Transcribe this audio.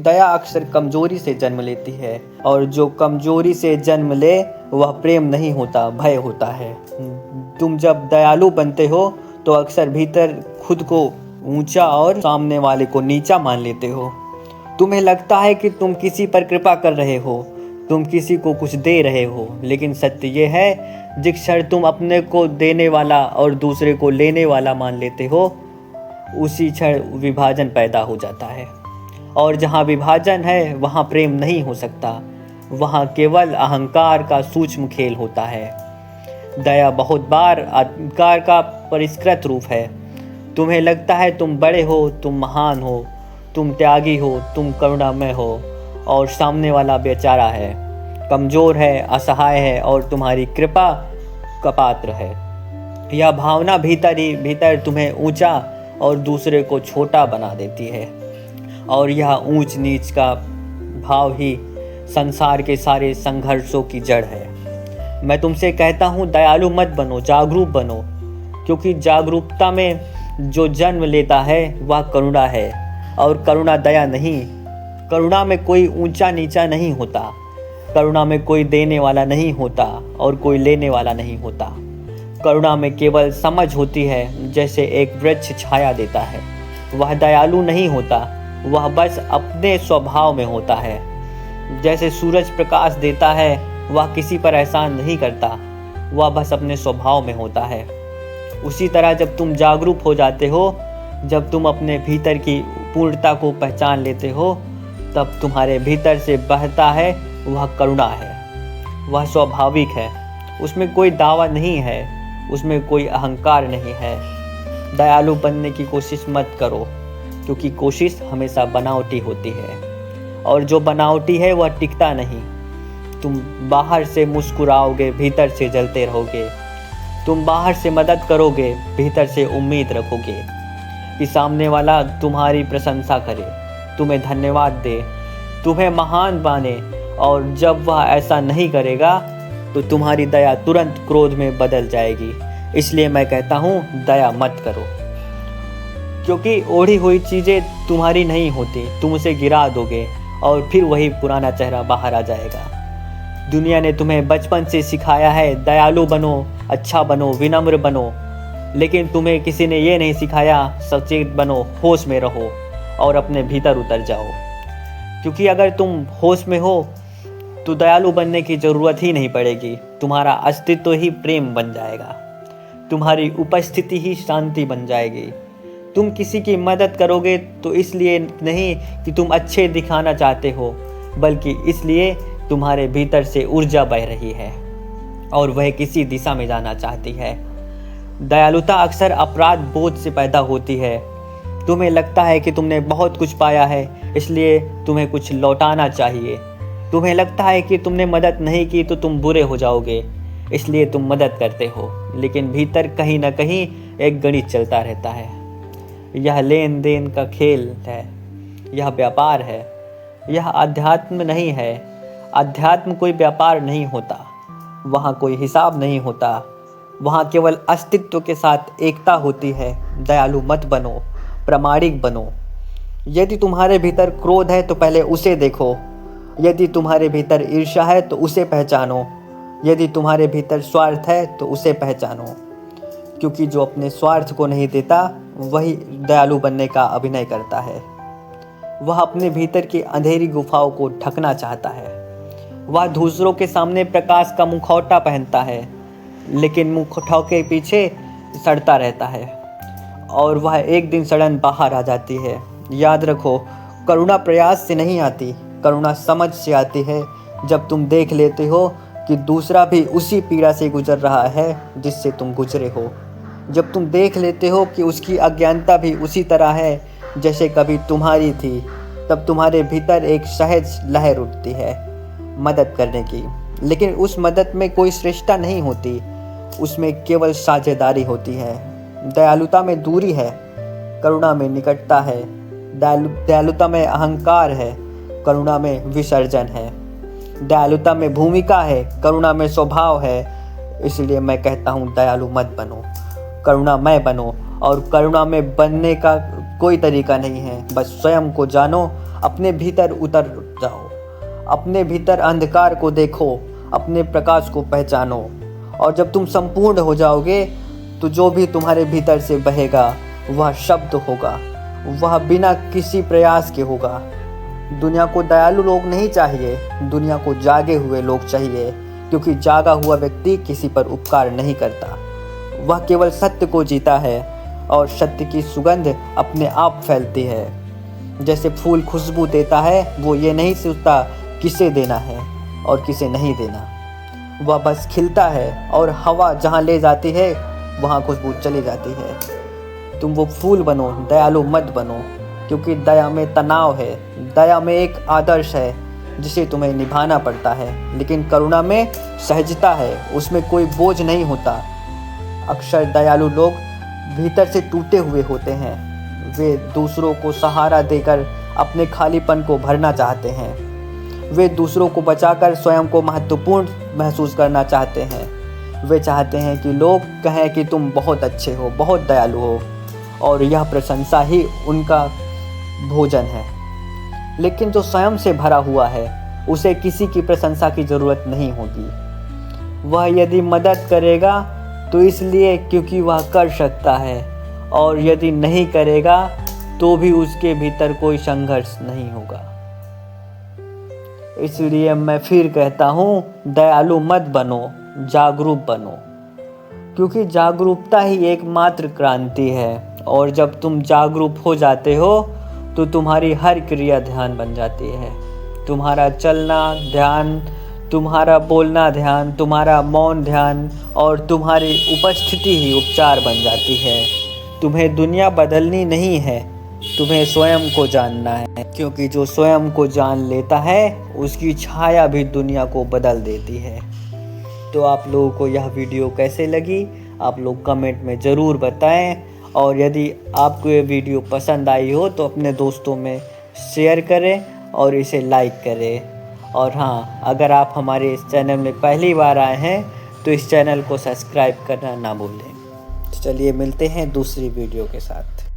दया अक्सर कमजोरी से जन्म लेती है, और जो कमजोरी से जन्म ले वह प्रेम नहीं होता, भय होता है। तुम जब दयालु बनते हो तो अक्सर भीतर खुद को ऊंचा और सामने वाले को नीचा मान लेते हो। तुम्हें लगता है कि तुम किसी पर कृपा कर रहे हो, तुम किसी को कुछ दे रहे हो, लेकिन सत्य ये है, जिस क्षण तुम अपने को देने वाला और दूसरे को लेने वाला मान लेते हो, उसी क्षण विभाजन पैदा हो जाता है। और जहाँ विभाजन है वहाँ प्रेम नहीं हो सकता, वहाँ केवल अहंकार का सूक्ष्म खेल होता है। दया बहुत बार अहंकार का परिष्कृत रूप है। तुम्हें लगता है तुम बड़े हो, तुम महान हो, तुम त्यागी हो, तुम करुणामय हो, और सामने वाला बेचारा है, कमज़ोर है, असहाय है और तुम्हारी कृपा का पात्र है। यह भावना भीतर ही भीतर तुम्हें ऊंचा और दूसरे को छोटा बना देती है, और यह ऊंच नीच का भाव ही संसार के सारे संघर्षों की जड़ है। मैं तुमसे कहता हूँ, दयालु मत बनो, जागरूक बनो, क्योंकि जागरूकता में जो जन्म लेता है वह करुणा है, और करुणा दया नहीं। करुणा में कोई ऊंचा नीचा नहीं होता, करुणा में कोई देने वाला नहीं होता और कोई लेने वाला नहीं होता। करुणा में केवल समझ होती है, जैसे एक वृक्ष छाया देता है। वह दयालु नहीं होता, वह बस अपने स्वभाव में होता है। जैसे सूरज प्रकाश देता है, वह किसी पर एहसान नहीं करता, वह बस अपने स्वभाव में होता है। उसी तरह जब तुम जागरूक हो जाते हो, जब तुम अपने भीतर की पूर्णता को पहचान लेते हो, तब तुम्हारे भीतर से बहता है वह करुणा है। वह स्वाभाविक है, उसमें कोई दावा नहीं है, उसमें कोई अहंकार नहीं है। दयालु बनने की कोशिश मत करो, क्योंकि कोशिश हमेशा बनावटी होती है, और जो बनावटी है वह टिकता नहीं। तुम बाहर से मुस्कुराओगे, भीतर से जलते रहोगे। तुम बाहर से मदद करोगे, भीतर से उम्मीद रखोगे कि सामने वाला तुम्हारी प्रशंसा करे, तुम्हें धन्यवाद दे, तुम्हें महान माने, और जब वह ऐसा नहीं करेगा तो तुम्हारी दया तुरंत क्रोध में बदल जाएगी। इसलिए मैं कहता हूँ, दया मत करो, क्योंकि ओढ़ी हुई चीज़ें तुम्हारी नहीं होती। तुम उसे गिरा दोगे और फिर वही पुराना चेहरा बाहर आ जाएगा। दुनिया ने तुम्हें बचपन से सिखाया है, दयालु बनो, अच्छा बनो, विनम्र बनो, लेकिन तुम्हें किसी ने ये नहीं सिखाया, सचेत बनो, होश में रहो और अपने भीतर उतर जाओ। क्योंकि अगर तुम होश में हो तो दयालु बनने की ज़रूरत ही नहीं पड़ेगी। तुम्हारा अस्तित्व ही प्रेम बन जाएगा, तुम्हारी उपस्थिति ही शांति बन जाएगी। तुम किसी की मदद करोगे तो इसलिए नहीं कि तुम अच्छे दिखाना चाहते हो, बल्कि इसलिए तुम्हारे भीतर से ऊर्जा बह रही है और वह किसी दिशा में जाना चाहती है। दयालुता अक्सर अपराध बोध से पैदा होती है। तुम्हें लगता है कि तुमने बहुत कुछ पाया है, इसलिए तुम्हें कुछ लौटाना चाहिए। तुम्हें लगता है कि तुमने मदद नहीं की तो तुम बुरे हो जाओगे, इसलिए तुम मदद करते हो, लेकिन भीतर कहीं ना कहीं एक गणित चलता रहता है। यह लेन देन का खेल है, यह व्यापार है, यह अध्यात्म नहीं है। अध्यात्म कोई व्यापार नहीं होता, वहाँ कोई हिसाब नहीं होता, वहाँ केवल अस्तित्व के साथ एकता होती है। दयालु मत बनो, प्रामाणिक बनो। यदि तुम्हारे भीतर क्रोध है तो पहले उसे देखो, यदि तुम्हारे भीतर ईर्ष्या है तो उसे पहचानो, यदि तुम्हारे भीतर स्वार्थ है तो उसे पहचानो, क्योंकि जो अपने स्वार्थ को नहीं देता वही दयालु बनने का अभिनय करता है। वह अपने भीतर की अंधेरी गुफाओं को ढकना चाहता है। वह दूसरों के सामने प्रकाश का मुखौटा पहनता है, लेकिन मुखौटे के पीछे सड़ता रहता है, और वह एक दिन सड़न बाहर आ जाती है। याद रखो, करुणा प्रयास से नहीं आती, करुणा समझ से आती है। जब तुम देख लेते हो कि दूसरा भी उसी पीड़ा से गुजर रहा है जिससे तुम गुजरे हो, जब तुम देख लेते हो कि उसकी अज्ञानता भी उसी तरह है जैसे कभी तुम्हारी थी, तब तुम्हारे भीतर एक सहज लहर उठती है मदद करने की। लेकिन उस मदद में कोई श्रेष्ठता नहीं होती, उसमें केवल साझेदारी होती है। दयालुता में दूरी है, करुणा में निकटता है। दयालुता में अहंकार है, करुणा में विसर्जन है। दयालुता में भूमिका है, करुणा में स्वभाव है। इसलिए मैं कहता हूँ, दयालु मत बनो, करुणामय बनो। और करुणा में बनने का कोई तरीका नहीं है। बस स्वयं को जानो, अपने भीतर उतर जाओ, अपने भीतर अंधकार को देखो, अपने प्रकाश को पहचानो। और जब तुम संपूर्ण हो जाओगे तो जो भी तुम्हारे भीतर से बहेगा वह शब्द होगा, वह बिना किसी प्रयास के होगा। दुनिया को दयालु लोग नहीं चाहिए, दुनिया को जागे हुए लोग चाहिए, क्योंकि जागा हुआ व्यक्ति किसी पर उपकार नहीं करता। वह केवल सत्य को जीता है और सत्य की सुगंध अपने आप फैलती है। जैसे फूल खुशबू देता है, वो ये नहीं सोचता किसे देना है और किसे नहीं देना, वह बस खिलता है और हवा जहाँ ले जाती है वहाँ खुशबू चली जाती है। तुम वो फूल बनो, दयालु मत बनो, क्योंकि दया में तनाव है, दया में एक आदर्श है जिसे तुम्हें निभाना पड़ता है, लेकिन करुणा में सहजता है, उसमें कोई बोझ नहीं होता। अक्सर दयालु लोग भीतर से टूटे हुए होते हैं, वे दूसरों को सहारा देकर अपने खालीपन को भरना चाहते हैं, वे दूसरों को बचाकर स्वयं को महत्वपूर्ण महसूस करना चाहते हैं। वे चाहते हैं कि लोग कहें कि तुम बहुत अच्छे हो, बहुत दयालु हो, और यह प्रशंसा ही उनका भोजन है। लेकिन जो स्वयं से भरा हुआ है उसे किसी की प्रशंसा की ज़रूरत नहीं होगी। वह यदि मदद करेगा तो इसलिए क्योंकि वह कर सकता है, और यदि नहीं करेगा तो भी उसके भीतर कोई संघर्ष नहीं होगा। इसलिए मैं फिर कहता हूँ, दयालु मत बनो, जागरूक बनो, क्योंकि जागरूकता ही एकमात्र क्रांति है। और जब तुम जागरूक हो जाते हो तो तुम्हारी हर क्रिया ध्यान बन जाती है। तुम्हारा चलना ध्यान, तुम्हारा बोलना ध्यान, तुम्हारा मौन ध्यान और तुम्हारी उपस्थिति ही उपचार बन जाती है। तुम्हें दुनिया बदलनी नहीं है, तुम्हें स्वयं को जानना है, क्योंकि जो स्वयं को जान लेता है उसकी छाया भी दुनिया को बदल देती है। तो आप लोगों को यह वीडियो कैसे लगी आप लोग कमेंट में ज़रूर बताएं, और यदि आपको ये वीडियो पसंद आई हो तो अपने दोस्तों में शेयर करें और इसे लाइक करें। और हाँ, अगर आप हमारे इस चैनल में पहली बार आए हैं तो इस चैनल को सब्सक्राइब करना ना भूलें। तो चलिए मिलते हैं दूसरी वीडियो के साथ।